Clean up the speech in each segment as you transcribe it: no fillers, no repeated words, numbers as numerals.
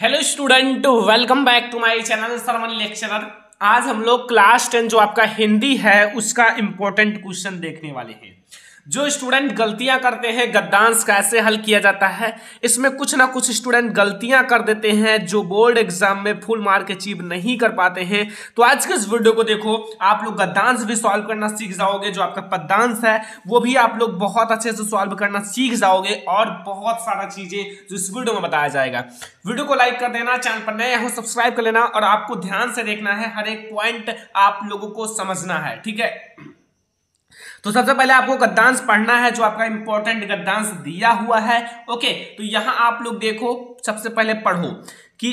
Hello student, welcome back to my channel Sarvan lecturer. आज हम लोग क्लास 10 जो आपका हिंदी है उसका इंपॉर्टेंट क्वेश्चन देखने वाले हैं। जो स्टूडेंट गलतियां करते हैं गद्यांश कैसे हल किया जाता है, इसमें कुछ ना कुछ स्टूडेंट गलतियां कर देते हैं जो बोर्ड एग्जाम में फुल मार्क अचीव नहीं कर पाते हैं। तो आज के इस वीडियो को देखो, आप लोग गद्यांश भी सॉल्व करना सीख जाओगे, जो आपका पद्यांश है वो भी आप लोग बहुत अच्छे से सॉल्व करना सीख जाओगे और बहुत सारा चीजें जो इस वीडियो में बताया जाएगा। वीडियो को लाइक कर देना, चैनल पर नए हो सब्सक्राइब कर लेना और आपको ध्यान से देखना है, हर एक पॉइंट आप लोगों को समझना है, ठीक है। तो सबसे पहले आपको गद्यांश पढ़ना है, जो आपका इंपॉर्टेंट गद्यांश दिया हुआ है। ओके, तो यहां आप लोग देखो, सबसे पहले पढ़ो कि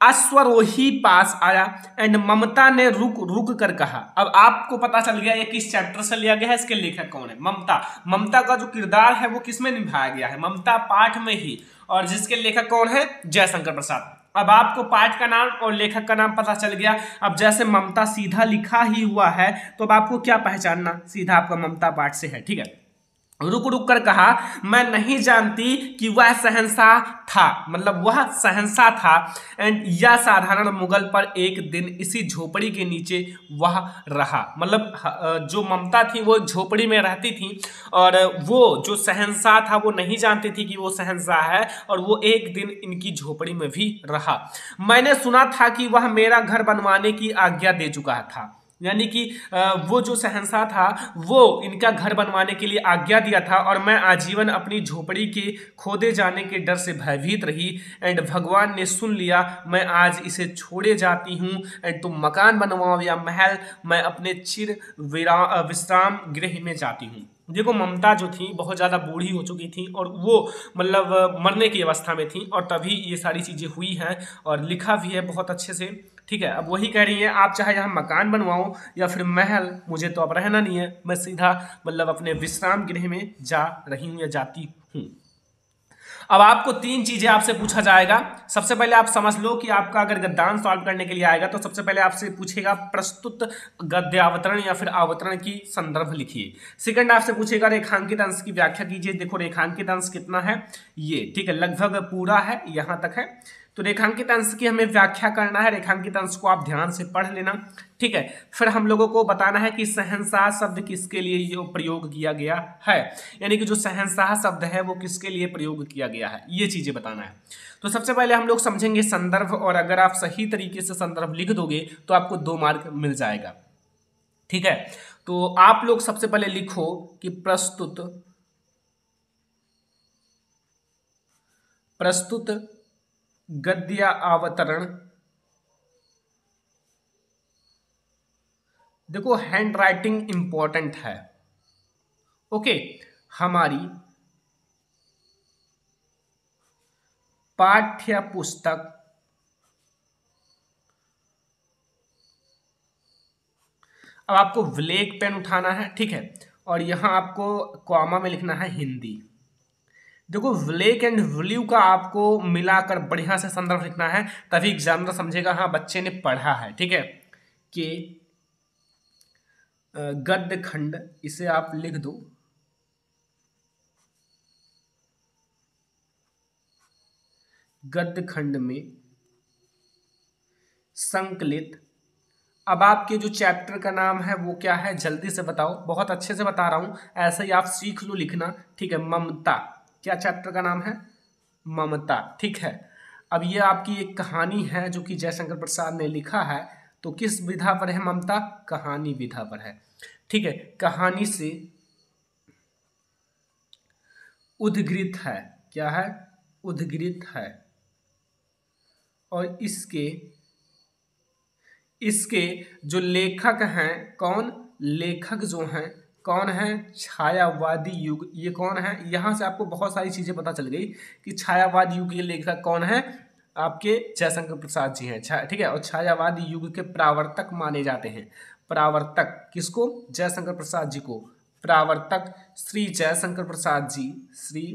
अश्वरोही पास आया एंड ममता ने रुक रुक कर कहा। अब आपको पता चल गया ये किस चैप्टर से लिया गया है, इसके लेखक कौन है, ममता। ममता का जो किरदार है वो किसमें निभाया गया है, ममता पाठ में ही, और जिसके लेखक कौन है, जयशंकर प्रसाद। अब आपको पाठ का नाम और लेखक का नाम पता चल गया। अब जैसे ममता सीधा लिखा ही हुआ है तो अब आपको क्या पहचानना, सीधा आपका ममता पाठ से है, ठीक है। रुक रुक कर कहा, मैं नहीं जानती कि वह शहंशाह था, मतलब वह शहंशाह था एंड या साधारण मुगल पर एक दिन इसी झोपड़ी के नीचे वह रहा। मतलब जो ममता थी वो झोपड़ी में रहती थी और वो जो शहंशाह था वो नहीं जानती थी कि वो शहंशाह है, और वो एक दिन इनकी झोपड़ी में भी रहा। मैंने सुना था कि वह मेरा घर बनवाने की आज्ञा दे चुका था, यानी कि वो जो शहंशाह था वो इनका घर बनवाने के लिए आज्ञा दिया था, और मैं आजीवन अपनी झोपड़ी के खोदे जाने के डर से भयभीत रही एंड भगवान ने सुन लिया। मैं आज इसे छोड़े जाती हूँ एंड तुम मकान बनवाओ या महल, मैं अपने चिर विश्राम गृह में जाती हूँ। देखो, ममता जो थी बहुत ज़्यादा बूढ़ी हो चुकी थी और वो मतलब मरने की अवस्था में थी, और तभी ये सारी चीज़ें हुई हैं और लिखा भी है बहुत अच्छे से, ठीक है। अब वही कह रही है, आप चाहे यहाँ मकान बनवाओ या फिर महल, मुझे तो अब रहना नहीं है, मैं सीधा मतलब अपने विश्राम गृह में जा रही हूँ या जाती हूँ। अब आपको तीन चीजें आपसे पूछा जाएगा। सबसे पहले आप समझ लो कि आपका अगर गद्यांश सॉल्व करने के लिए आएगा तो सबसे पहले आपसे पूछेगा प्रस्तुत गद्यावतरण या फिर अवतरण की संदर्भ लिखिए। सेकंड आपसे पूछेगा रेखांकित अंश की व्याख्या कीजिए। देखो, रेखांकित अंश कितना है, ये, ठीक है, लगभग पूरा है, यहां तक है। तो रेखांकित अंश की हमें व्याख्या करना है, रेखांकित अंश को आप ध्यान से पढ़ लेना, ठीक है। फिर हम लोगों को बताना है कि शहंशाह शब्द किसके लिए ये प्रयोग किया गया है, यानी कि जो शहंशाह शब्द है वो किसके लिए प्रयोग किया गया है, ये चीजें बताना है। तो सबसे पहले हम लोग समझेंगे संदर्भ, और अगर आप सही तरीके से संदर्भ लिख दोगे तो आपको 2 मार्क मिल जाएगा, ठीक है। तो आप लोग सबसे पहले लिखो कि प्रस्तुत गद्य अवतरण। देखो, हैंड राइटिंग इंपॉर्टेंट है, ओके। हमारी पाठ्य पुस्तक अब आपको ब्लैक पेन उठाना है, ठीक है, और यहां आपको कॉमा में लिखना है हिंदी। देखो, ब्लैक एंड ब्लू का आपको मिलाकर बढ़िया से संदर्भ लिखना है, तभी एग्जामिनर समझेगा हाँ बच्चे ने पढ़ा है, ठीक है। कि गद्य खंड, इसे आप लिख दो गद्य खंड में संकलित। अब आपके जो चैप्टर का नाम है वो क्या है, जल्दी से बताओ, बहुत अच्छे से बता रहा हूं, ऐसे ही आप सीख लो लिखना, ठीक है। ममता, क्या चैप्टर का नाम है, ममता, ठीक है। अब ये आपकी एक कहानी है जो कि जयशंकर प्रसाद ने लिखा है, तो किस विधा पर है ममता, कहानी विधा पर है, ठीक है। कहानी से उद्धृत है, क्या है, उद्धृत है, और इसके जो लेखक हैं, कौन, लेखक जो हैं कौन है, छायावादी युग, ये कौन है, यहां से आपको बहुत सारी चीजें पता चल गई कि छायावादी युग के लेखक कौन है, आपके जयशंकर प्रसाद जी हैं, ठीक है। और छायावादी युग के प्रावर्तक माने जाते हैं, प्रावर्तक किसको, जयशंकर प्रसाद जी को, प्रावर्तक श्री जयशंकर प्रसाद जी, श्री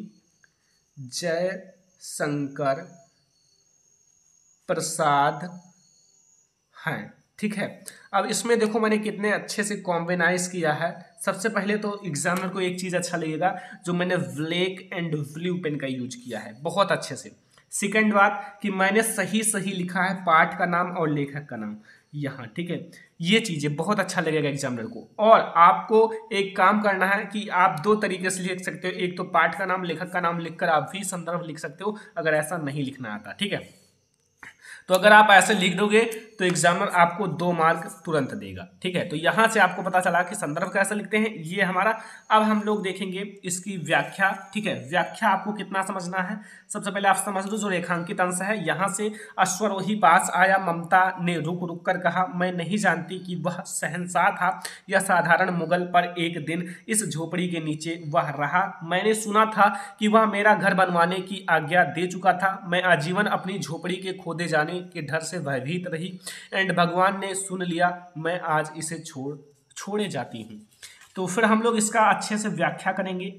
जयशंकर प्रसाद हैं, ठीक है। अब इसमें देखो मैंने कितने अच्छे से कॉम्बिनाइज किया है। सबसे पहले तो एग्जामिनर को एक चीज अच्छा लगेगा, जो मैंने ब्लैक एंड ब्लू पेन का यूज किया है बहुत अच्छे से, सेकंड बात कि मैंने सही सही लिखा है पाठ का नाम और लेखक का नाम यहाँ, ठीक है। ये चीजें बहुत अच्छा लगेगा एग्जामिनर को। और आपको एक काम करना है कि आप दो तरीके से लिख सकते हो, एक तो पाठ का नाम लेखक का नाम लिखकर आप भी संदर्भ लिख सकते हो अगर ऐसा नहीं लिखना आता, ठीक है। तो अगर आप ऐसे लिख दोगे तो एग्जामिनर आपको 2 मार्क तुरंत देगा, ठीक है। तो यहां से आपको पता चला कि संदर्भ कैसे लिखते हैं, ये हमारा। अब हम लोग देखेंगे इसकी व्याख्या, ठीक है। व्याख्या आपको कितना समझना है, सबसे पहले आप समझ लो जो रेखांकित अंश है। यहां से अश्वरोही पास आया, ममता ने रुक रुक कर कहा, मैं नहीं जानती कि वह शहंशाह था या साधारण मुगल, पर एक दिन इस झोपड़ी के नीचे वह रहा। मैंने सुना था कि वह मेरा घर बनवाने की आज्ञा दे चुका था। मैं आजीवन अपनी झोपड़ी के खोदे जाने के डर से भयभीत रही एंड भगवान ने सुन लिया, मैं आज इसे छोड़े जाती हूँ। तो फिर हम लोग इसका अच्छे से व्याख्या करेंगे।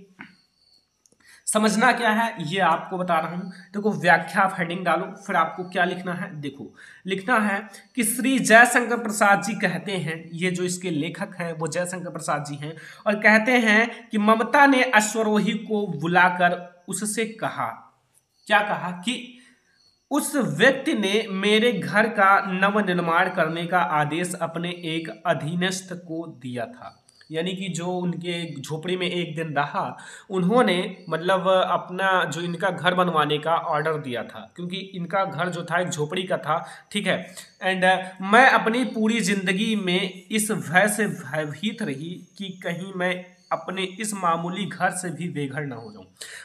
समझना क्या है ये आपको बता रहा हूं। देखो व्याख्या आप हेडिंग डालो, फिर आपको क्या लिखना है, देखो लिखना है कि श्री जयशंकर प्रसाद जी कहते हैं, ये जो इसके लेखक हैं वो जयशंकर प्रसाद जी हैं, और कहते हैं कि ममता ने अश्वरोही को बुलाकर उससे कहा, क्या कहा कि उस व्यक्ति ने मेरे घर का नवनिर्माण करने का आदेश अपने एक अधीनस्थ को दिया था। यानी कि जो उनके झोपड़ी में एक दिन रहा, उन्होंने मतलब अपना जो इनका घर बनवाने का ऑर्डर दिया था, क्योंकि इनका घर जो था एक झोपड़ी का था, ठीक है। एंड मैं अपनी पूरी जिंदगी में इस भय से भयभीत रही कि कहीं मैं अपने इस मामूली घर से भी बेघर ना हो जाऊं।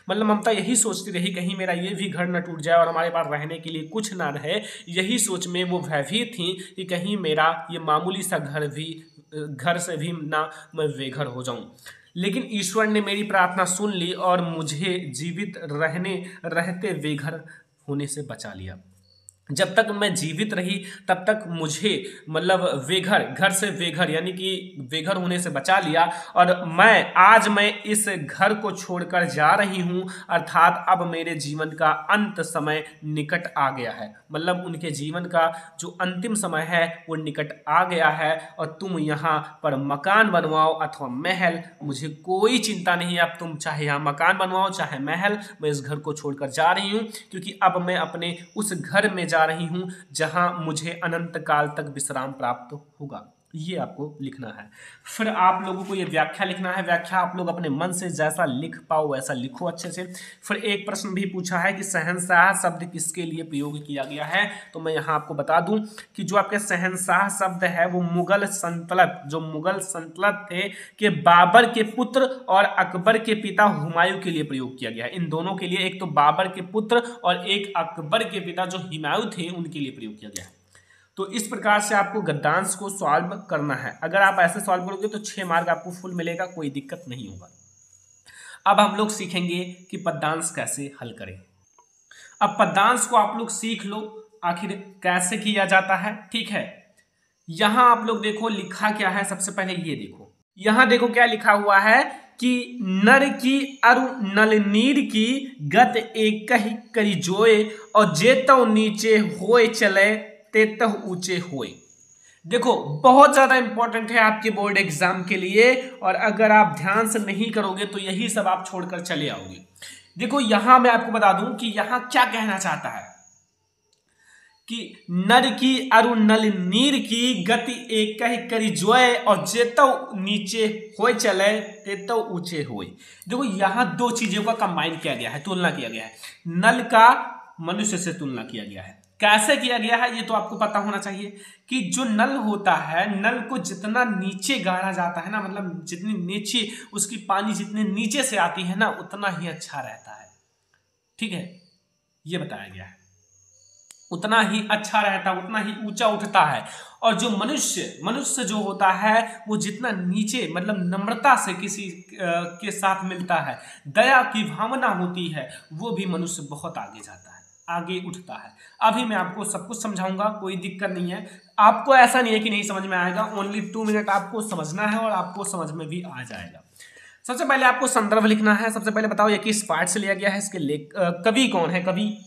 मतलब ममता यही सोचती रही कहीं मेरा ये भी घर न टूट जाए और हमारे पास रहने के लिए कुछ ना रहे। यही सोच में वो भयभीत थी कि कहीं मेरा ये मामूली सा घर से भी ना मैं बेघर हो जाऊं। लेकिन ईश्वर ने मेरी प्रार्थना सुन ली और मुझे जीवित रहते बेघर होने से बचा लिया। जब तक मैं जीवित रही तब तक मुझे मतलब घर से बेघर यानी कि बेघर होने से बचा लिया, और आज मैं इस घर को छोड़कर जा रही हूं, अर्थात अब मेरे जीवन का अंत समय निकट आ गया है। मतलब उनके जीवन का जो अंतिम समय है वो निकट आ गया है, और तुम यहाँ पर मकान बनवाओ अथवा महल, मुझे कोई चिंता नहीं। अब तुम चाहे यहाँ मकान बनवाओ चाहे महल, मैं इस घर को छोड़कर जा रही हूँ, क्योंकि अब मैं अपने उस घर में जा रही हूं जहां मुझे अनंत काल तक विश्राम प्राप्त होगा। ये आपको लिखना है। फिर आप लोगों को ये व्याख्या लिखना है। व्याख्या आप लोग अपने मन से जैसा लिख पाओ वैसा लिखो अच्छे से। फिर एक प्रश्न भी पूछा है कि शहंशाह शब्द किसके लिए प्रयोग किया गया है, तो मैं यहाँ आपको बता दूं कि जो आपके शहंशाह शब्द है वो मुगल सल्तनत थे कि बाबर के पुत्र और अकबर के पिता हुमायूं के लिए प्रयोग किया गया है। इन दोनों के लिए, एक तो बाबर के पुत्र और एक अकबर के पिता जो हुमायूं थे उनके लिए प्रयोग किया गया है। तो इस प्रकार से आपको गद्यांश को सॉल्व करना है। अगर आप ऐसे सॉल्व करोगे तो 6 मार्क आपको फुल मिलेगा, कोई दिक्कत नहीं होगा। अब हम लोग सीखेंगे कि पद्यांश कैसे हल करें। अब पद्यांश को आप लोग सीख लो आखिर कैसे किया जाता है, ठीक है। यहां आप लोग देखो लिखा क्या है। सबसे पहले ये देखो, यहां देखो क्या लिखा हुआ है कि नर की अरु नल नीर की गत एक ही करी जोए, और जेतौ नीचे होए चले तेतह ऊंचे होए। देखो बहुत ज्यादा इंपॉर्टेंट है आपके बोर्ड एग्जाम के लिए, और अगर आप ध्यान से नहीं करोगे तो यही सब आप छोड़कर चले आओगे। देखो यहां मैं आपको बता दूं कि यहां क्या कहना चाहता है कि नर की अरु नल नीर की गति एक ही करी जोए, और जेतौ नीचे होए चले तेतौ ऊंचे होए। देखो यहां दो चीजों का कंबाइन किया गया है, तुलना किया गया है। नल का मनुष्य से तुलना किया गया है। कैसे किया गया है ये तो आपको पता होना चाहिए कि जो नल होता है, नल को जितना नीचे गाड़ा जाता है ना, मतलब जितनी नीचे उसकी पानी जितने नीचे से आती है ना, उतना ही अच्छा रहता है, ठीक है। ये बताया गया है उतना ही अच्छा रहता है, उतना ही ऊंचा उठता है। और जो मनुष्य जो होता है वो जितना नीचे मतलब नम्रता से किसी के साथ मिलता है, दया की भावना होती है, वो भी मनुष्य बहुत आगे जाता है, आगे उठता है। अभी मैं आपको सब कुछ समझाऊंगा, कोई दिक्कत नहीं है। आपको ऐसा नहीं है कि नहीं समझ में आएगा, ओनली 2 मिनट आपको समझना है और आपको समझ में भी आ जाएगा। सबसे पहले आपको संदर्भ लिखना है। सबसे पहले बताओ ये किस पाठ से लिया गया है, इसके कवि कौन है। कवि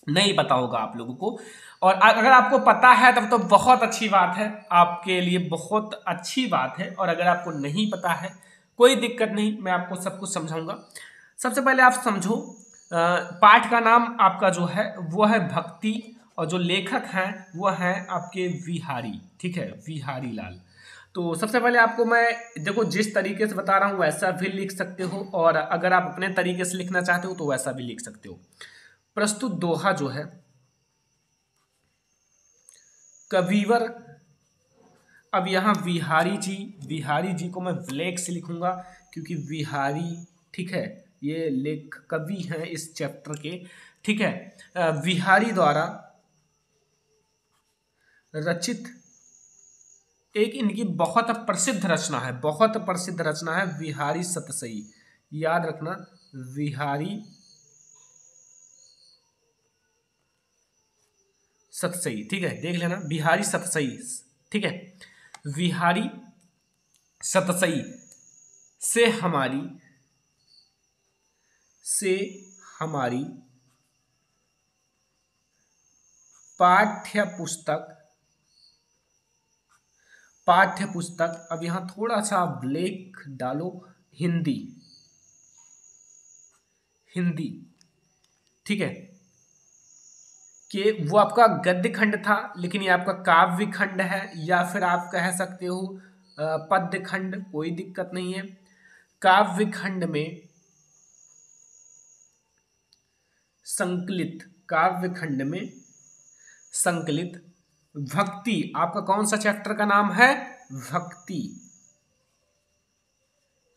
नहीं पता होगा आप लोगों को, और अगर आपको पता है तब तो बहुत अच्छी बात है, आपके लिए बहुत अच्छी बात है। और अगर आपको नहीं पता है कोई दिक्कत नहीं, मैं आपको सब कुछ समझाऊंगा। सबसे पहले आप समझो पाठ का नाम आपका जो है वो है भक्ति, और जो लेखक हैं वो हैं आपके विहारी, ठीक है, विहारी लाल। तो सबसे पहले आपको मैं देखो जिस तरीके से बता रहा हूँ वैसा भी लिख सकते हो, और अगर आप अपने तरीके से लिखना चाहते हो तो वैसा भी लिख सकते हो। प्रस्तुत दोहा जो है कविवर, अब यहाँ विहारी जी को मैं ब्लैक से लिखूंगा क्योंकि विहारी, ठीक है, ये लेख कवि हैं इस चैप्टर के, ठीक है। विहारी द्वारा रचित एक इनकी बहुत प्रसिद्ध रचना है, बहुत प्रसिद्ध रचना है विहारी सतसई, याद रखना विहारी सतसई, ठीक है, देख लेना बिहारी सतसई, ठीक है। विहारी सतसई से हमारी पाठ्य पुस्तक, अब यहां थोड़ा सा ब्लैक डालो, हिंदी, ठीक है, कि वो आपका गद्य खंड था, लेकिन ये आपका काव्य खंड है, या फिर आप कह सकते हो पद्य खंड, कोई दिक्कत नहीं है। काव्य खंड में संकलित भक्ति, आपका कौन सा चैप्टर का नाम है? भक्ति,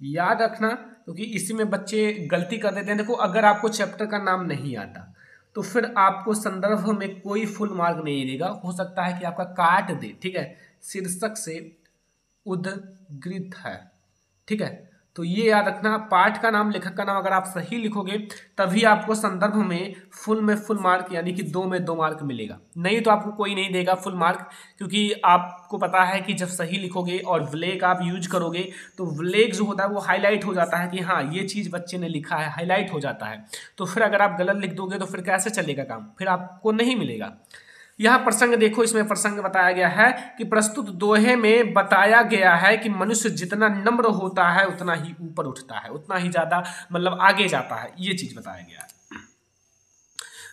याद रखना, क्योंकि इसी में बच्चे गलती कर देते हैं। देखो अगर आपको चैप्टर का नाम नहीं आता तो फिर आपको संदर्भ में कोई फुल मार्क नहीं देगा, हो सकता है कि आपका काट दे, ठीक है। शीर्षक से उद्धृत है, ठीक है, तो ये याद रखना, पाठ का नाम, लेखक का नाम अगर आप सही लिखोगे तभी आपको संदर्भ में फुल मार्क यानी कि 2 में 2 मार्क मिलेगा, नहीं तो आपको कोई नहीं देगा फुल मार्क, क्योंकि आपको पता है कि जब सही लिखोगे और ब्लैक आप यूज करोगे तो ब्लैक जो होता है वो हाईलाइट हो जाता है कि हाँ ये चीज़ बच्चे ने लिखा है, हाईलाइट हो जाता है। तो फिर अगर आप गलत लिख दोगे तो फिर कैसे चलेगा काम, फिर आपको नहीं मिलेगा। यह प्रसंग देखो, इसमें प्रसंग बताया गया है कि प्रस्तुत दोहे में बताया गया है कि मनुष्य जितना नम्र होता है उतना ही ऊपर उठता है, उतना ही ज्यादा मतलब आगे जाता है, ये चीज बताया गया है।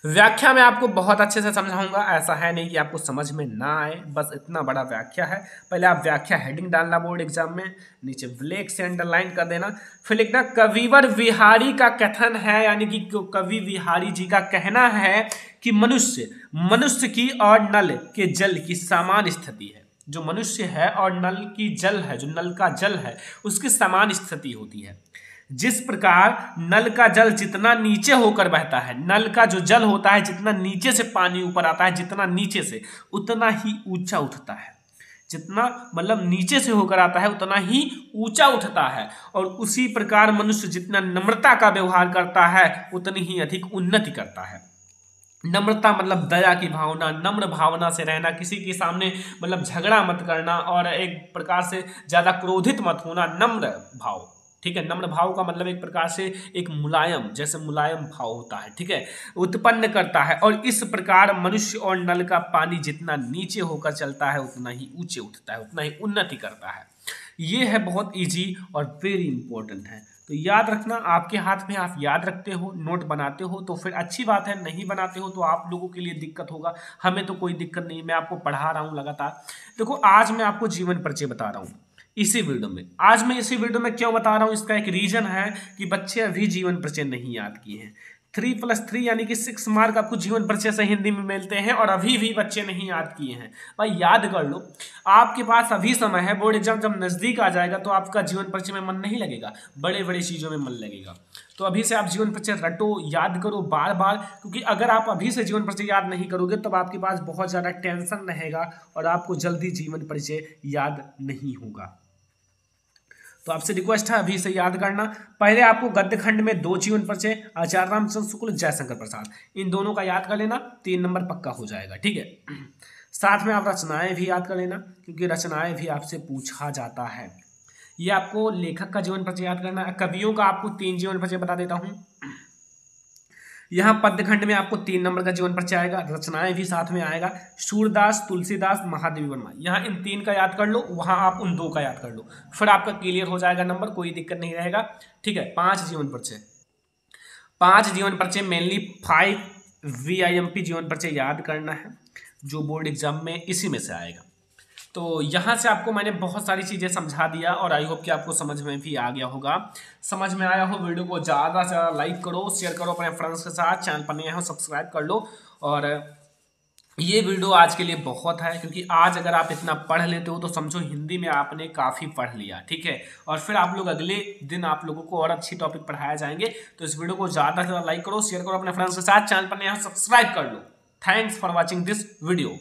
व्याख्या में आपको बहुत अच्छे से समझाऊंगा, ऐसा है नहीं कि आपको समझ में ना आए, बस इतना बड़ा व्याख्या है। पहले आप व्याख्या हेडिंग डालना बोर्ड एग्जाम में, नीचे ब्लैक से अंडरलाइन कर देना, फिर लिखना कविवर विहारी का कथन है, यानी कि कवि विहारी जी का कहना है कि मनुष्य की और नल के जल की समान स्थिति है। जो मनुष्य है और नल की जल है, जो नल का जल है उसकी समान स्थिति होती है। जिस प्रकार नल का जल जितना नीचे होकर बहता है, नल का जो जल होता है जितना नीचे से पानी ऊपर आता है, जितना नीचे से उतना ही ऊंचा उठता है, जितना मतलब नीचे से होकर आता है उतना ही ऊंचा उठता है। और उसी प्रकार मनुष्य जितना नम्रता का व्यवहार करता है उतनी ही अधिक उन्नति करता है। नम्रता मतलब दया की भावना, नम्र भावना से रहना, किसी के सामने मतलब झगड़ा मत करना, और एक प्रकार से ज्यादा क्रोधित मत होना, नम्र भाव, ठीक है। नम्र भाव का मतलब एक प्रकार से एक मुलायम, जैसे मुलायम भाव होता है, ठीक है, उत्पन्न करता है। और इस प्रकार मनुष्य और नल का पानी जितना नीचे होकर चलता है उतना ही ऊंचे उठता है, उतना ही उन्नति करता है। ये है बहुत इजी और वेरी इंपॉर्टेंट है, तो याद रखना, आपके हाथ में, आप याद रखते हो, नोट बनाते हो तो फिर अच्छी बात है, नहीं बनाते हो तो आप लोगों के लिए दिक्कत होगा, हमें तो कोई दिक्कत नहीं, मैं आपको पढ़ा रहा हूँ लगातार। देखो आज मैं आपको जीवन परिचय बता रहा हूँ इसी वीडियो में। आज मैं इसी वीडियो में क्यों बता रहा हूँ, इसका एक रीजन है कि बच्चे अभी जीवन परिचय नहीं याद किए हैं। 3+3 यानी कि 6 मार्क आपको जीवन परिचय से हिंदी में मिलते हैं और अभी भी बच्चे नहीं याद किए हैं। भाई याद कर लो, आपके पास अभी समय है, बोर्ड एग्जाम जब नजदीक आ जाएगा तो आपका जीवन परिचय में मन नहीं लगेगा, बड़े बड़े चीजों में मन लगेगा। तो अभी से आप जीवन परिचय रटो, याद करो बार बार, क्योंकि अगर आप अभी से जीवन परिचय याद नहीं करोगे तब आपके पास बहुत ज्यादा टेंशन रहेगा और आपको जल्दी जीवन परिचय याद नहीं होगा। तो आपसे रिक्वेस्ट है अभी से याद करना। पहले आपको गद्य खंड में 2 जीवन परिचय, आचार्य रामचंद्र शुक्ल, जयशंकर प्रसाद, इन दोनों का याद कर लेना, 3 नंबर पक्का हो जाएगा, ठीक है। साथ में आप रचनाएं भी याद कर लेना, क्योंकि रचनाएं भी आपसे पूछा जाता है। ये आपको लेखक का जीवन परिचय याद करना है। कवियों का आपको 3 जीवन परिचय बता देता हूँ। यहाँ पद्य खंड में आपको 3 नंबर का जीवन परिचय आएगा, रचनाएं भी साथ में आएगा, सूरदास, तुलसीदास, महादेवी वर्मा, यहाँ इन 3 का याद कर लो, वहाँ आप उन 2 का याद कर लो, फिर आपका क्लियर हो जाएगा नंबर, कोई दिक्कत नहीं रहेगा, ठीक है। 5 जीवन परिचय, 5 जीवन परिचय, मेनली 5 VIMP जीवन परिचय याद करना है, जो बोर्ड एग्जाम में इसी में से आएगा। तो यहाँ से आपको मैंने बहुत सारी चीज़ें समझा दिया और आई होप कि आपको समझ में भी आ गया होगा। समझ में आया हो, वीडियो को ज़्यादा से ज़्यादा लाइक करो, शेयर करो अपने फ्रेंड्स के साथ, चैनल पर नए हो सब्सक्राइब कर लो। और ये वीडियो आज के लिए बहुत है, क्योंकि आज अगर आप इतना पढ़ लेते हो तो समझो हिंदी में आपने काफ़ी पढ़ लिया, ठीक है। और फिर आप लोग अगले दिन आप लोगों को और अच्छी टॉपिक पढ़ाया जाएंगे। तो इस वीडियो को ज़्यादा से ज़्यादा लाइक करो, शेयर करो अपने फ्रेंड्स के साथ, चैनल पर नए हो सब्सक्राइब कर लो। Thanks for watching this video.